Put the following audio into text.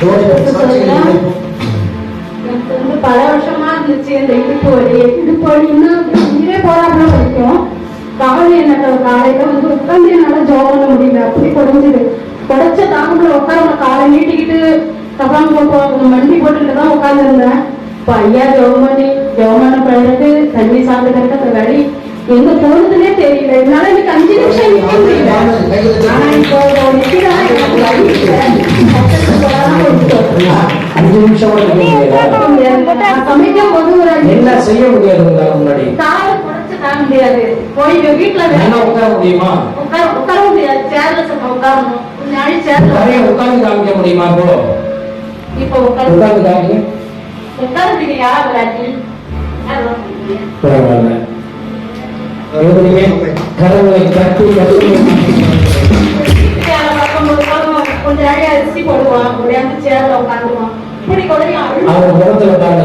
எனக்கு வந்து பல வருஷமா இருந்துச்சு இந்த இடுப்பு வலின்னா உயிரே போராட வரைக்கும். காலை என்ன காலையில வந்து உட்காந்து என்னால ஜோம் பண்ண முடியல, அப்படி குறைஞ்சிது. குறைச்ச தாக்குல உட்கார காலை நீட்டிக்கிட்டு தபாங்க மண்டி போட்டுட்டு தான் உட்காந்துருந்தேன். இப்போ ஐயா ஜோமான பிறகு தண்ணி சாப்பிட்டு கரெக்டாக வழி எங்க போனதுன்னே தெரியல. என்னால எனக்கு 5 நிமிஷம் நிற்க முடியல. ஆனா இப்போ 5 நிமிஷம் சமைக்கும் போது என்ன செய்ய முடியாது முன்னாடி காலை குறைச்சு தாங்க முடியாது. போய் வீட்டுல உட்கார முடியுமா? உட்கார முடியாது. சேர்ல உட்காரணும். உட்கார்ந்து காமிக்க முடியுமா? இப்போ உட்கார்ந்து காமிக்க உட்கார்ந்து யார் விளையாட்டி பரவாயில்ல. கடவுளை கட்டி கொஞ்சம் அரிசி போடுவான், சேர்ல உட்காந்துவான். இப்படி அவங்க முகத்துல பாருங்க